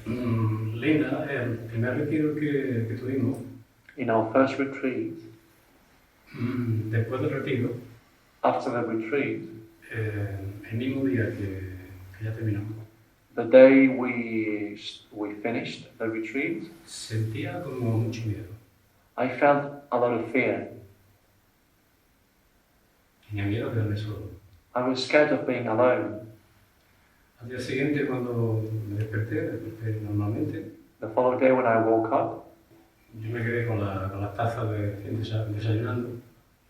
Linda, el primer retiro que tuvimos, In our first retreat, después del retiro, after the retreat, el mismo día que ya terminamos, the day we finished the retreat, sentía como mucho miedo. I felt a lot of fear. Tenía miedo de quedarme solo. I was scared of being alone. Al día siguiente, cuando me desperté normalmente, The following day when I woke up, yo me quedé con las tazas desayunando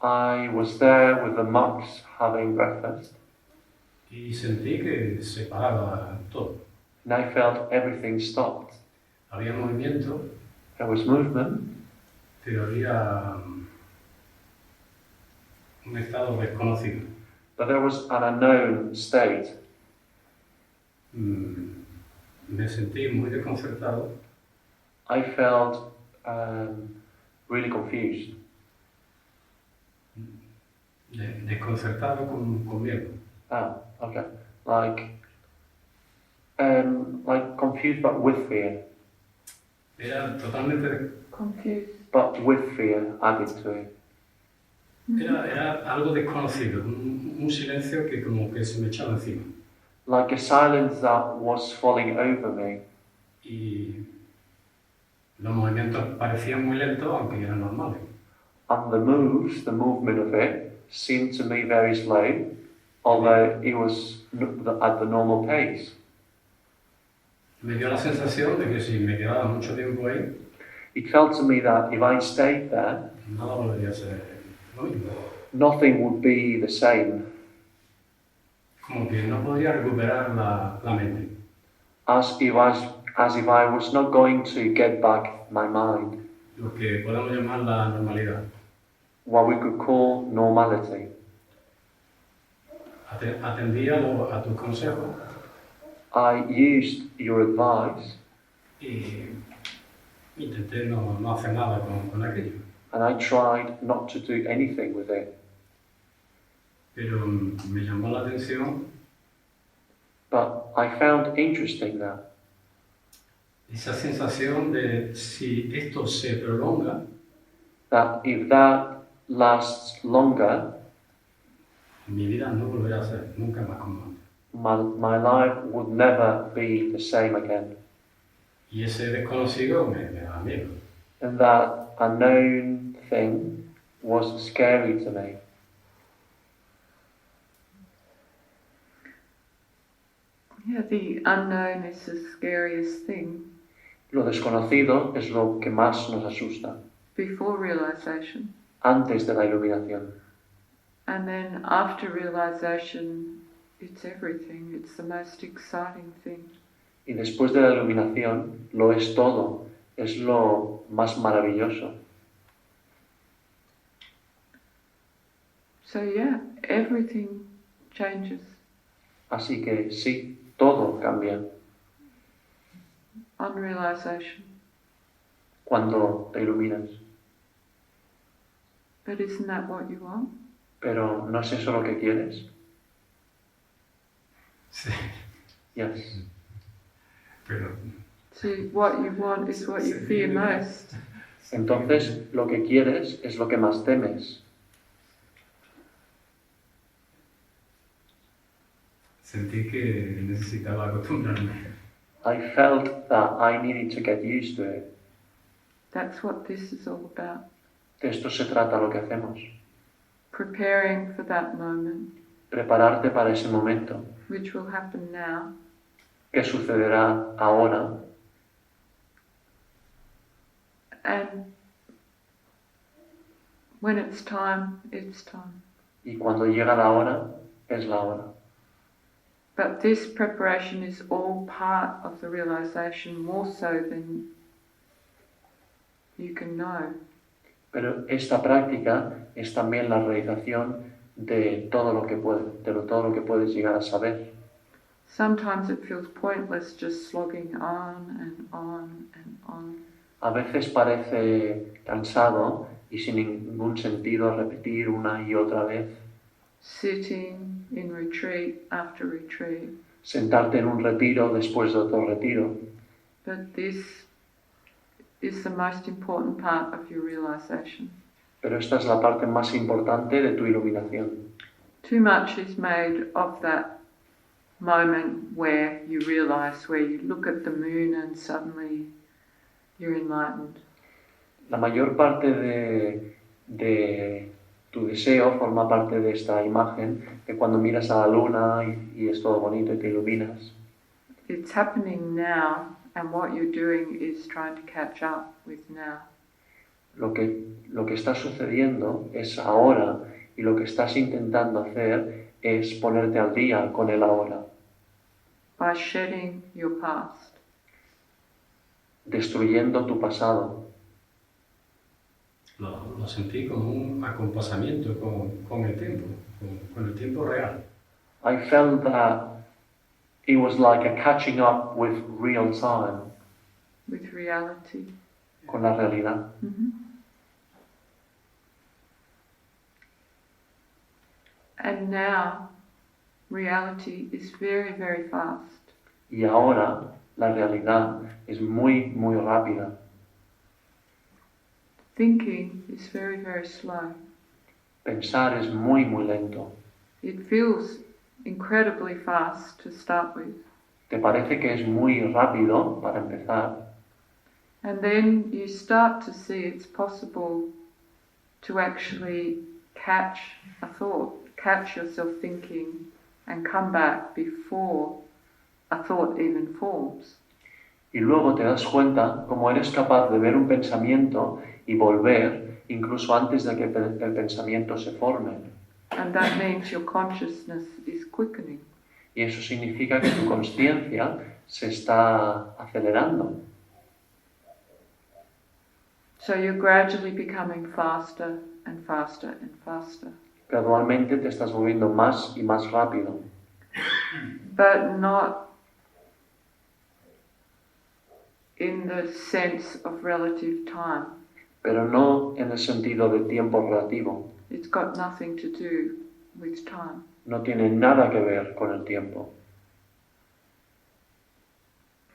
I was there with the monks having breakfast, y sentí que se paraba todo. and I felt everything stopped. Había movimiento, There was movement, pero había un estado desconocido. but there was an unknown state. Me sentí muy desconcertado I felt really confused. Desconcertado con miedo. Ah, okay. Like confused but with fear. Era totalmente... Confused. But with fear added to it. Era algo desconocido, un silencio que como que se me echaba encima. Like a silence that was falling over me. Y los movimientos parecían muy lentos, aunque eran normales. And the movement of it, seemed to me very slow, although it was at the normal pace. Me dio la sensación de que si me quedaba mucho tiempo ahí, It felt to me that if I stayed there, nada volvería a ser lo mismo. nothing would be the same. Como que no podía recuperar la mente. As if I was not going to get back my mind. Lo que podemos llamar la normalidad. What we could call normality. Atendí a tus consejos. I used your advice. Y intenté no hacer nada con aquello. And I tried not to do anything with it. Pero me llamó la atención But I found interesting that esa sensación de si esto se prolonga, if that lasts longer, mi vida no volverá a ser nunca más como antes. my life would never be the same again. Y ese desconocido me da miedo. And that unknown thing was scary to me. Yeah, the unknown is the scariest thing. Lo desconocido es lo que más nos asusta. Before realization. Antes de la iluminación. And then after realization, it's everything. It's the most exciting thing. Y después de la iluminación, lo es todo. Es lo más maravilloso. So yeah, everything changes. Así que sí, todo cambia. On realization. Cuando te iluminas. But isn't that what you want? Pero ¿no es eso lo que quieres? Sí. Yes. Pero See, what you want is what you fear most. Entonces, lo que quieres es lo que más temes. sentí que necesitaba acostumbrarme. I felt that I needed to get used to it. That's what this is all about. De esto se trata lo que hacemos. Preparing for that moment, Prepararte para ese momento. which will happen now. ¿Qué sucederá ahora? And when it's time, it's time. Y cuando llega la hora, es la hora. But this preparation is all part of the realization, more so than you can know. Pero esta práctica es también la realización de todo lo que todo lo que puedes llegar a saber. Sometimes it feels pointless just slogging on and on and on. A veces parece cansado y sin ningún sentido repetir una y otra vez. Sitting in retreat after retreat. Sentarte en un retiro después de otro retiro. But this is the most important part of your realization. Pero esta es la parte más importante de tu iluminación. Too much is made of that moment where you realize, where you look at the moon and suddenly you're enlightened. La mayor parte de tu deseo forma parte de esta imagen de cuando miras a la luna y es todo bonito y te iluminas. It's happening now, and what you're doing is trying to catch up with now. Lo que está sucediendo es ahora y lo que estás intentando hacer es ponerte al día con el ahora. By shedding your past. Destruyendo tu pasado. Lo sentí como un acompasamiento con el tiempo, con el tiempo real. I felt that it was like a catching up with real time. With reality. Con la realidad. Mm-hmm. And now, reality is very, very fast. Y ahora la realidad es muy, muy rápida. Thinking is very, very slow. Pensar es muy, muy lento. It feels incredibly fast to start with. Te parece que es muy rápido para empezar. And then you start to see it's possible to actually catch a thought, catch yourself thinking, and come back before a thought even forms. Y luego te das cuenta cómo eres capaz de ver un pensamiento y volver incluso antes de que el pensamiento se forme. And that means your consciousness is quickening. Y eso significa que tu consciencia se está acelerando. So you're gradually becoming faster and faster and faster. Gradualmente te estás moviendo más y más rápido. But not in the sense of relative time. Pero no en el sentido de tiempo relativo. It's got nothing to do with time. No tiene nada que ver con el tiempo.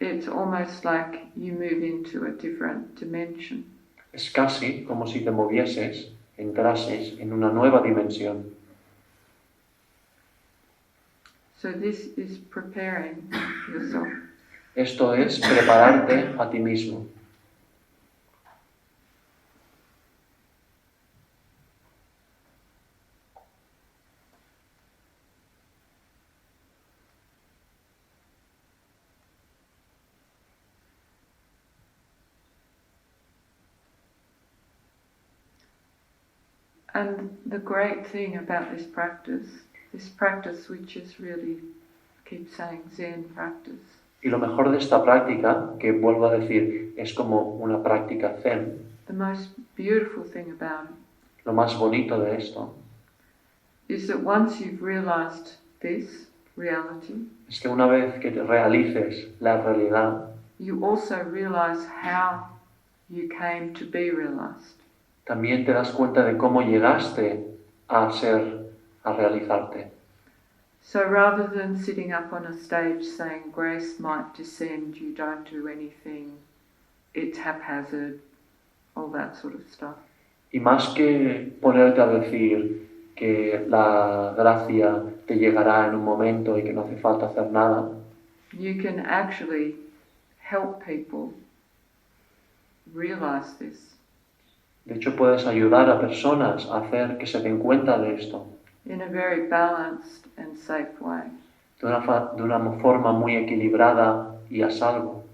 It's almost like you move into a different dimension. Es casi como si te movieses, entrases en una nueva dimensión. So this is preparing yourself. Esto es prepararte a ti mismo. And the great thing about this practice which is really, keep saying, Zen practice. Y lo mejor de esta práctica, que vuelvo a decir, es como una práctica zen. The most beautiful thing about it Lo más bonito de esto is that once you've realized this reality, es que una vez que te realices la realidad, you also realize how you came to be realized. también te das cuenta de cómo llegaste a realizarte. So rather than sitting up on a stage saying grace might descend, you don't do anything, it's haphazard, all that sort of stuff. Y más que ponerte a decir que la gracia te llegará en un momento y que no hace falta hacer nada, You can actually help people realize this de hecho puedes ayudar a personas a hacer que se den cuenta de esto in a very balanced and safe way. de una forma muy equilibrada y a salvo.